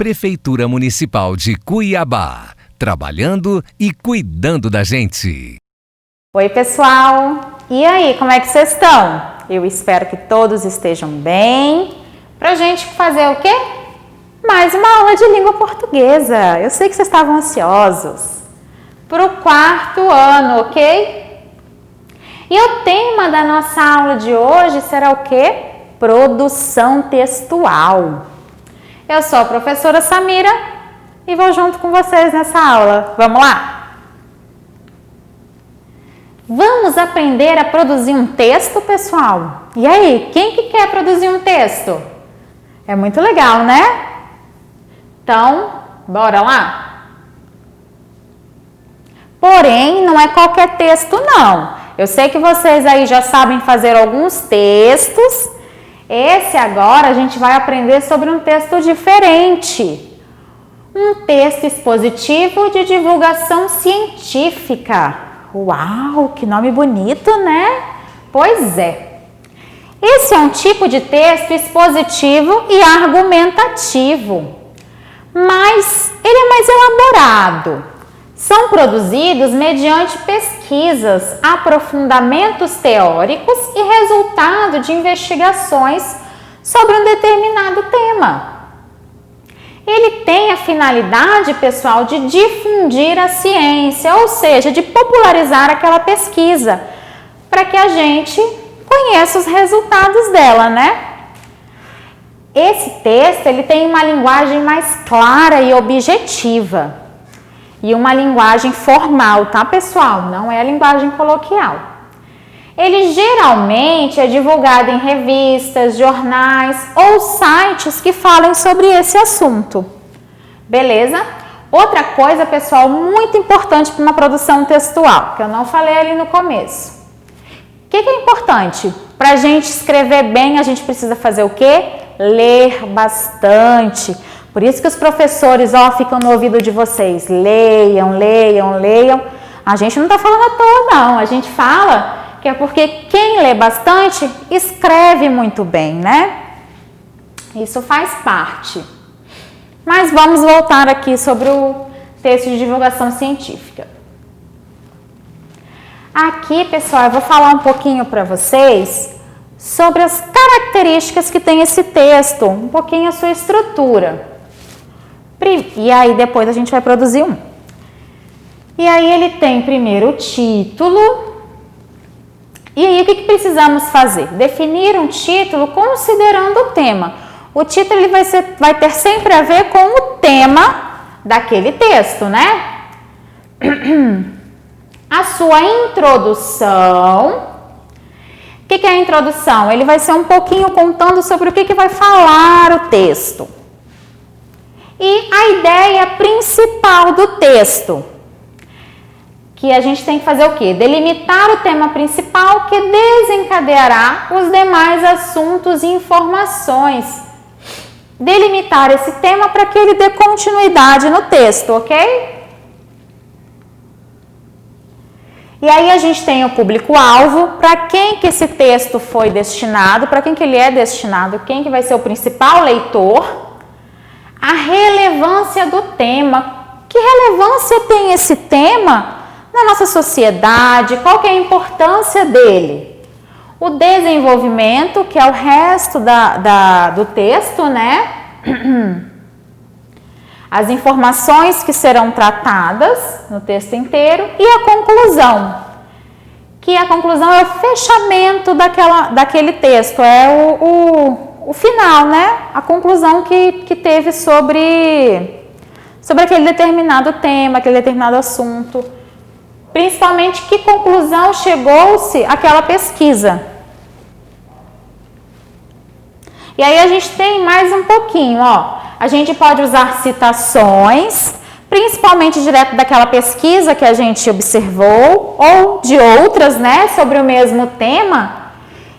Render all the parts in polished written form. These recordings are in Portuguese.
Prefeitura Municipal de Cuiabá, trabalhando e cuidando da gente. Oi, pessoal! E aí, como é que vocês estão? Eu espero que todos estejam bem. Pra gente fazer o quê? Mais uma aula de língua portuguesa. Eu sei que vocês estavam ansiosos. Para o 4º ano, ok? E o tema da nossa aula de hoje será o quê? Produção textual. Eu sou a professora Samira e vou junto com vocês nessa aula. Vamos lá? Vamos aprender a produzir um texto, pessoal? E aí, quem que quer produzir um texto? É muito legal, né? Então, bora lá? Porém, não é qualquer texto, não. Eu sei que vocês aí já sabem fazer alguns textos. Esse agora a gente vai aprender sobre um texto diferente. Um texto expositivo de divulgação científica. Uau, que nome bonito, né? Pois é. Esse é um tipo de texto expositivo e argumentativo, mas ele é mais elaborado. São produzidos mediante pesquisas, aprofundamentos teóricos e resultado de investigações sobre um determinado tema. Ele tem a finalidade, pessoal, de difundir a ciência, ou seja, de popularizar aquela pesquisa, para que a gente conheça os resultados dela, né? Esse texto, ele tem uma linguagem mais clara e objetiva. E uma linguagem formal, tá, pessoal? Não é a linguagem coloquial. Ele geralmente é divulgado em revistas, jornais ou sites que falem sobre esse assunto. Beleza? Outra coisa, pessoal, muito importante para uma produção textual, que eu não falei ali no começo. O que é importante? Para a gente escrever bem, a gente precisa fazer o quê? Ler bastante. Por isso que os professores, ficam no ouvido de vocês. Leiam, leiam, leiam. A gente não está falando à toa, não. A gente fala que é porque quem lê bastante, escreve muito bem, né? Isso faz parte. Mas vamos voltar aqui sobre o texto de divulgação científica. Aqui, pessoal, eu vou falar um pouquinho para vocês sobre as características que tem esse texto, um pouquinho a sua estrutura. E aí depois a gente vai produzir um. E aí ele tem primeiro o título. E aí o que precisamos fazer? Definir um título considerando o tema. O título ele vai ter sempre a ver com o tema daquele texto, né? A sua introdução. O que é a introdução? Ele vai ser um pouquinho contando sobre o que vai falar o texto. E a ideia principal do texto, que a gente tem que fazer o quê? Delimitar o tema principal que desencadeará os demais assuntos e informações. Delimitar esse tema para que ele dê continuidade no texto, ok? E aí a gente tem o público-alvo, para quem que esse texto foi destinado, para quem que ele é destinado, quem que vai ser o principal leitor. A relevância do tema. Que relevância tem esse tema na nossa sociedade? Qual que é a importância dele? O desenvolvimento, que é o resto do texto, né? As informações que serão tratadas no texto inteiro e a conclusão. Que a conclusão é o fechamento daquele texto, é o final, né? A conclusão que teve sobre aquele determinado tema, aquele determinado assunto. Principalmente, que conclusão chegou-se àquela pesquisa. E aí a gente tem mais um pouquinho, A gente pode usar citações, principalmente direto daquela pesquisa que a gente observou, ou de outras, né, sobre o mesmo tema.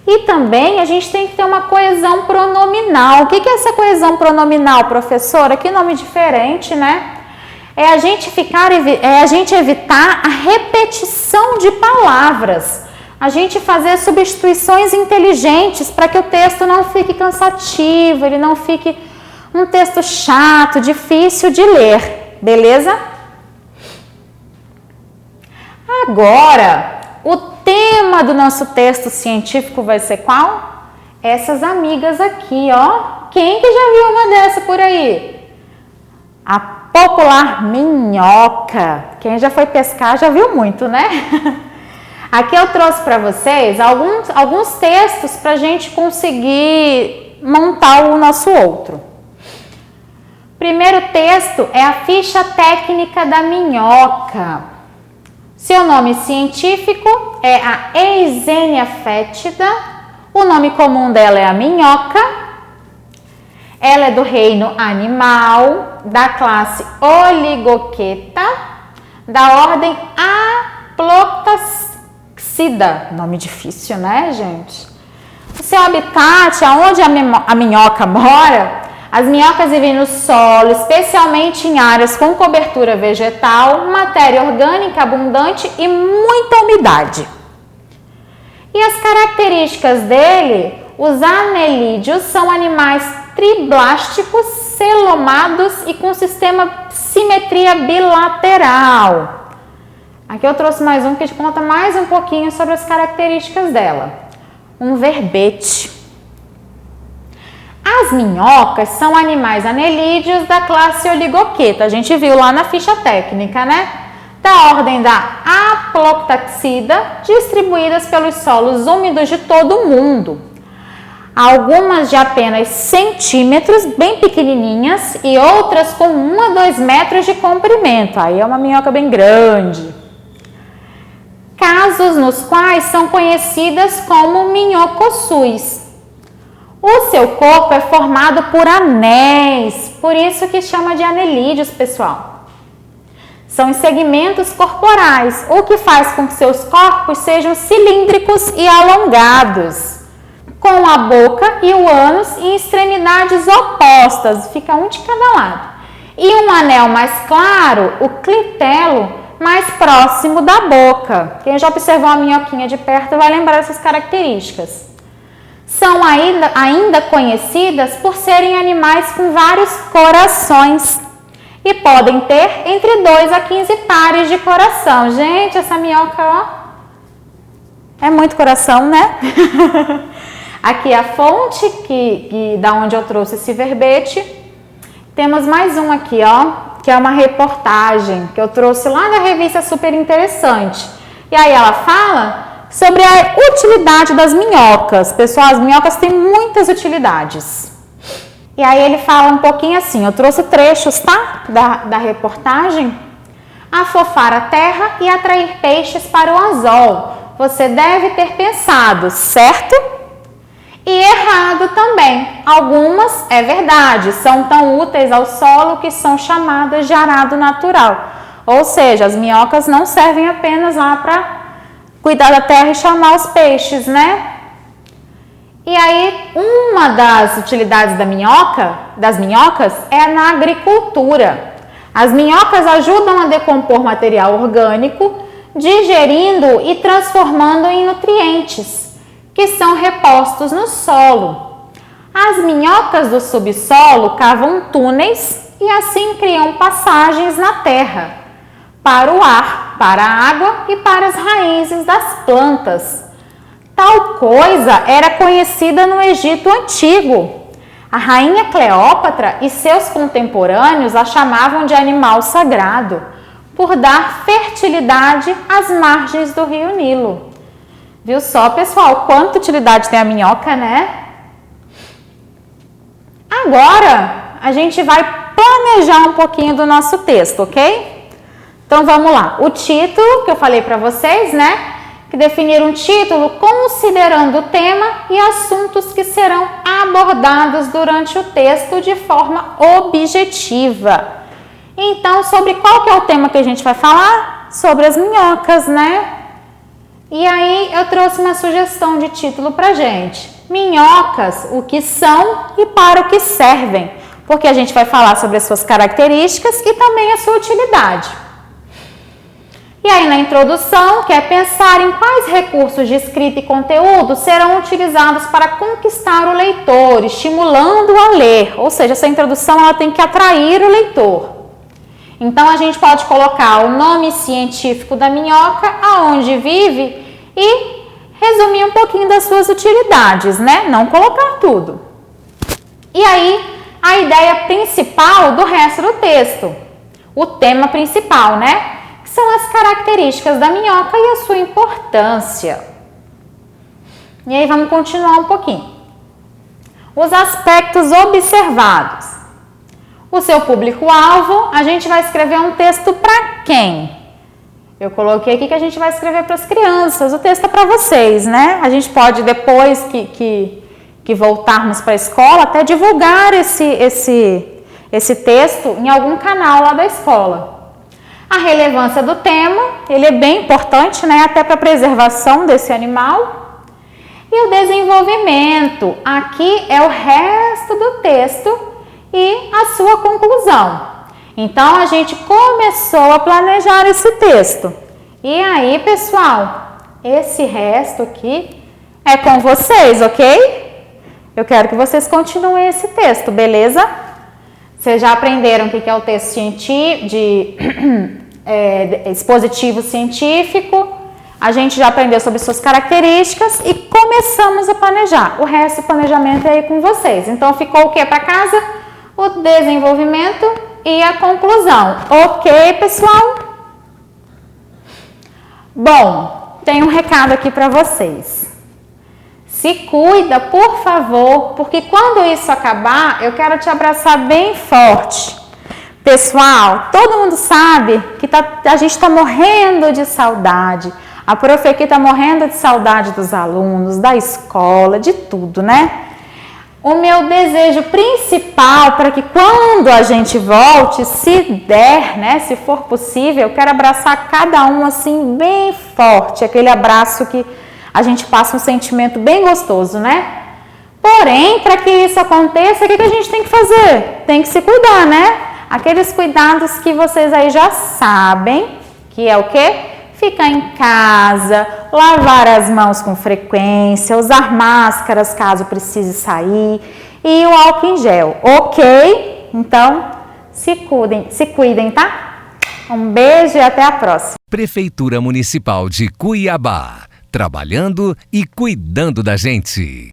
E também a gente tem que ter uma coesão pronominal. O que é essa coesão pronominal, professora? Que nome diferente, né? É a gente evitar a repetição de palavras. A gente fazer substituições inteligentes para que o texto não fique cansativo, ele não fique um texto chato, difícil de ler, beleza? Agora, o tema do nosso texto científico vai ser qual? Essas amigas aqui, ó. Quem que já viu uma dessa por aí? A popular minhoca. Quem já foi pescar já viu muito, né? Aqui eu trouxe para vocês alguns textos para a gente conseguir montar o nosso outro. Primeiro texto é a ficha técnica da minhoca. Seu nome científico é a Eisenia fétida. O nome comum dela é a minhoca. Ela é do reino animal, da classe Oligoqueta, da ordem Aploctaxida. Nome difícil, né, gente? O seu habitat, aonde a minhoca mora, as minhocas vivem no solo, especialmente em áreas com cobertura vegetal, matéria orgânica abundante e muita umidade. E as características dele, os anelídeos são animais triblásticos, celomados e com simetria bilateral. Aqui eu trouxe mais um que te conta mais um pouquinho sobre as características dela. Um verbete. As minhocas são animais anelídeos da classe Oligoqueta. A gente viu lá na ficha técnica, né? Da ordem da Aploctaxida, distribuídas pelos solos úmidos de todo o mundo. Algumas de apenas centímetros, bem pequenininhas, e outras com 1 a 2 metros de comprimento. Aí é uma minhoca bem grande. Casos nos quais são conhecidas como minhocossuis. O seu corpo é formado por anéis, por isso que chama de anelídeos, pessoal. São os segmentos corporais, o que faz com que seus corpos sejam cilíndricos e alongados, com a boca e o ânus em extremidades opostas, fica um de cada lado. E um anel mais claro, o clitelo, mais próximo da boca. Quem já observou a minhoquinha de perto vai lembrar dessas características. São ainda conhecidas por serem animais com vários corações e podem ter entre 2 a 15 pares de coração. Gente, essa minhoca, ó, é muito coração, né? Aqui a fonte da onde eu trouxe esse verbete. Temos mais um aqui, ó, que é uma reportagem que eu trouxe lá da revista Super Interessante. E aí ela fala sobre a utilidade das minhocas. Pessoal, as minhocas têm muitas utilidades. E aí ele fala um pouquinho assim, eu trouxe trechos, tá? Da reportagem. Afofar a terra e atrair peixes para o anzol. Você deve ter pensado, certo? E errado também. Algumas, é verdade, são tão úteis ao solo que são chamadas de arado natural. Ou seja, as minhocas não servem apenas lá para cuidar da terra e chamar os peixes, né? E aí, uma das utilidades das minhocas é na agricultura. As minhocas ajudam a decompor material orgânico, digerindo e transformando em nutrientes, que são repostos no solo. As minhocas do subsolo cavam túneis e assim criam passagens na terra, para o ar, para a água e para as raízes das plantas. Tal coisa era conhecida no Egito Antigo. A rainha Cleópatra e seus contemporâneos a chamavam de animal sagrado, por dar fertilidade às margens do rio Nilo. Viu só, pessoal, quanta utilidade tem a minhoca, né? Agora, a gente vai planejar um pouquinho do nosso texto, ok? Então, vamos lá. O título que eu falei para vocês, né? Que definir um título considerando o tema e assuntos que serão abordados durante o texto de forma objetiva. Então, sobre qual que é o tema que a gente vai falar? Sobre as minhocas, né? E aí, eu trouxe uma sugestão de título pra gente. Minhocas, o que são e para o que servem. Porque a gente vai falar sobre as suas características e também a sua utilidade. E aí na introdução, quer pensar em quais recursos de escrita e conteúdo serão utilizados para conquistar o leitor, estimulando-o a ler. Ou seja, essa introdução ela tem que atrair o leitor. Então a gente pode colocar o nome científico da minhoca, aonde vive e resumir um pouquinho das suas utilidades, né? Não colocar tudo. E aí, a ideia principal do resto do texto. O tema principal, né? Que são as características da minhoca e a sua importância. E aí vamos continuar um pouquinho. Os aspectos observados. O seu público-alvo, a gente vai escrever um texto para quem? Eu coloquei aqui que a gente vai escrever para as crianças, o texto é para vocês, né? A gente pode, depois que voltarmos para a escola, até divulgar esse texto em algum canal lá da escola. A relevância do tema, ele é bem importante, né? Até para a preservação desse animal. E o desenvolvimento, aqui é o resto do texto e a sua conclusão. Então, a gente começou a planejar esse texto. E aí, pessoal, esse resto aqui é com vocês, ok? Eu quero que vocês continuem esse texto, beleza? Vocês já aprenderam o que é o texto expositivo científico. A gente já aprendeu sobre suas características e começamos a planejar. O resto do planejamento é aí com vocês. Então, ficou o que para casa? O desenvolvimento e a conclusão. Ok, pessoal? Bom, tem um recado aqui para vocês. Se cuida, por favor, porque quando isso acabar, eu quero te abraçar bem forte. Pessoal, todo mundo sabe que a gente está morrendo de saudade. A prof aqui está morrendo de saudade dos alunos, da escola, de tudo, né? O meu desejo principal para que quando a gente volte, se der, né, se for possível, eu quero abraçar cada um assim bem forte, aquele abraço que a gente passa um sentimento bem gostoso, né? Porém, para que isso aconteça, o que a gente tem que fazer? Tem que se cuidar, né? Aqueles cuidados que vocês aí já sabem, que é o quê? Ficar em casa, lavar as mãos com frequência, usar máscaras caso precise sair e o álcool em gel, ok? Então, se cuidem, tá? Um beijo e até a próxima. Prefeitura Municipal de Cuiabá, trabalhando e cuidando da gente.